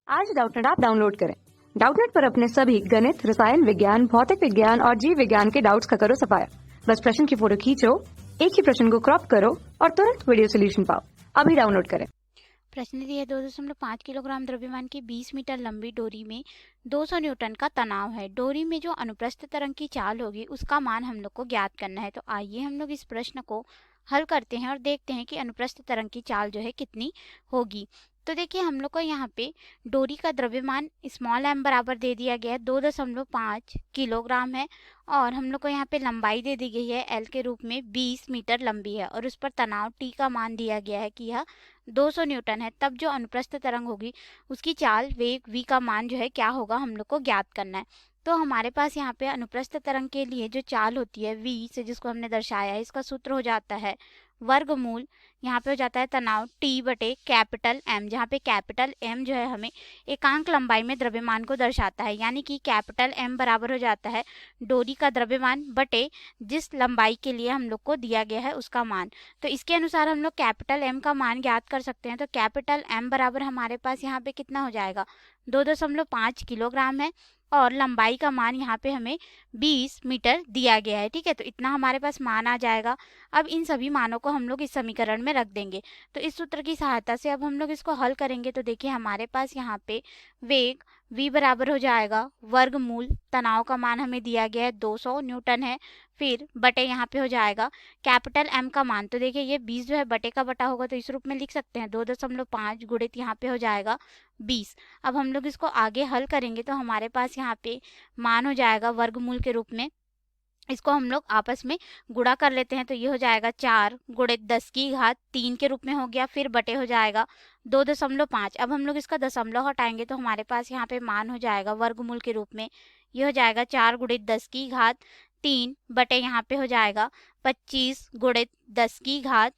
आज Doubtnut app download करें। Doubtnut पर अपने सभी गणित, रसायन विज्ञान, भौतिक विज्ञान और जीव विज्ञान के डाउट्स का करो सफाया। बस प्रश्न की फोटो खींचो, एक ही प्रश्न को क्रॉप करो और तुरंत वीडियो सोल्यूशन पाओ। अभी डाउनलोड करें। प्रश्न दिया है 2.5 किलोग्राम द्रव्यमान की 20 मीटर लंबी डोरी में 200 न्यूटन का तनाव है। डोरी में जो अनुप्रस्थ तरंग की चाल होगी उसका मान हम लोग को ज्ञात करना है। तो आइए हम लोग इस प्रश्न को हल करते हैं और देखते हैं कि अनुप्रस्थ तरंग की चाल जो है कितनी होगी। तो देखिए हम लोग को यहाँ पे डोरी का द्रव्यमान स्मॉल m बराबर दे दिया गया है 2.5 किलोग्राम है और हम लोग को यहाँ पे लंबाई दे दी गई है l के रूप में 20 मीटर लंबी है और उस पर तनाव t का मान दिया गया है कि यह 200 न्यूटन है। तब जो अनुप्रस्थ तरंग होगी उसकी चाल वेग v का मान जो है क्या होगा हम लोग को ज्ञात करना है। तो हमारे पास यहाँ पे अनुप्रस्थ तरंग के लिए जो चाल होती है v से जिसको हमने दर्शाया है, इसका सूत्र हो जाता है वर्गमूल, यहाँ पे हो जाता है तनाव T बटे कैपिटल M, जहाँ पे कैपिटल M जो है हमें एकांक लंबाई में द्रव्यमान को दर्शाता है। यानी कि कैपिटल M बराबर हो जाता है डोरी का द्रव्यमान बटे जिस लंबाई के लिए हम लोग को दिया गया है उसका मान। तो इसके अनुसार हम लोग कैपिटल M का मान ज्ञात कर सकते हैं। तो कैपिटल M बराबर हमारे पास यहाँ पे कितना हो जाएगा 2.5 किलोग्राम है और लंबाई का मान यहाँ पे हमें 20 मीटर दिया गया है। ठीक है, तो इतना हमारे पास मान आ जाएगा। अब इन सभी मानों को हम लोग इस समीकरण में रख देंगे। तो इस सूत्र की सहायता से अब हम लोग इसको हल करेंगे। तो देखिए हमारे पास यहाँ पे वेग v बराबर हो जाएगा वर्गमूल, तनाव का मान हमें दिया गया है 200 न्यूटन है, फिर बटे यहाँ पे हो जाएगा कैपिटल M का मान। तो देखिए ये 20 जो है बटे का बटा होगा तो इस रूप में लिख सकते हैं 2.5 गुणित यहाँ पे हो जाएगा 20। अब हम लोग इसको आगे हल करेंगे तो हमारे पास यहाँ पे मान हो जाएगा वर्गमूल के रूप में, इसको हम लोग आपस में गुणा कर लेते हैं। तो ये हो जाएगा 4 गुणित 10 की घात 3 के रूप में हो गया, फिर बटे हो जाएगा 2.5। अब हम लोग इसका दशमलव हटाएंगे तो हमारे पास यहाँ पे मान हो जाएगा वर्गमूल के रूप में, ये हो जाएगा 4 गुणित 10 की घात 3 बटे यहाँ पे हो जाएगा 25 गुणित 10 की घात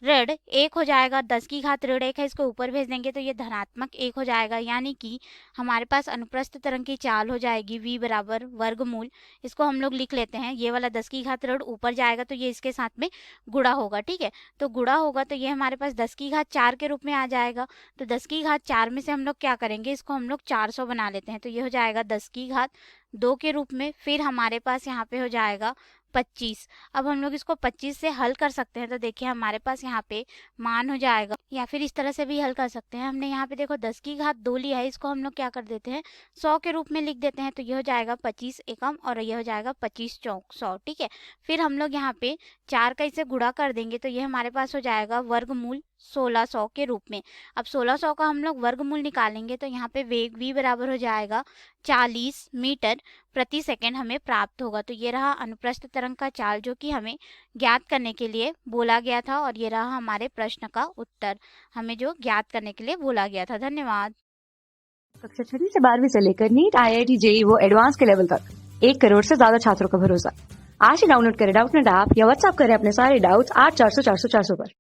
ऋण 1 हो जाएगा। 10 की घात ऋण 1 है, इसको ऊपर भेज देंगे तो ये धनात्मक 1 हो जाएगा। यानी कि हमारे पास अनुप्रस्थ तरंग की चाल हो जाएगी v बराबर वर्गमूल, इसको हम लोग लिख लेते हैं, ये वाला 10 की घात ऋण ऊपर जाएगा तो ये इसके साथ में गुणा होगा। ठीक है, तो गुणा होगा तो ये हमारे पास 10 की घात 4 के रूप में आ जाएगा। तो 10 की घात 4 में से हम लोग क्या करेंगे, इसको हम लोग 400 बना लेते हैं। तो ये हो जाएगा 10 की घात 2 के रूप में, फिर हमारे पास यहाँ पे हो जाएगा 25। अब हम लोग इसको 25 से हल कर सकते हैं। तो देखिए हमारे पास यहाँ पे मान हो जाएगा, या फिर इस तरह से भी हल कर सकते हैं। हमने यहाँ पे देखो 10 की घात 2 लिया है, इसको हम लोग क्या कर देते हैं 100 के रूप में लिख देते हैं। तो ये हो जाएगा 25 एकम और ये हो जाएगा 25 चौक 100। ठीक है, फिर हम लोग यहाँ पे 4 का इसे गुणा कर देंगे तो ये हमारे पास हो जाएगा वर्गमूल 1600 के रूप में। अब 1600 का हम लोग वर्गमूल निकालेंगे तो यहाँ पे वेग v बराबर हो जाएगा 40 मीटर प्रति सेकंड हमें प्राप्त होगा। तो ये रहा अनुप्रस्थ तरंग का चाल जो कि हमें ज्ञात करने के लिए बोला गया था और ये रहा हमारे प्रश्न का उत्तर, हमें जो ज्ञात करने के लिए बोला गया था। धन्यवाद। कक्षा 6 से 12वीं से लेकर नीट, IIT, JEE वो एडवांस के लेवल तक 1 करोड़ से ज्यादा छात्रों का भरोसा। आज ही डाउनलोड करें डाउटनेट ऐप या व्हाट्सएप करें अपने सारे डाउट्स 8400 400 400 पर।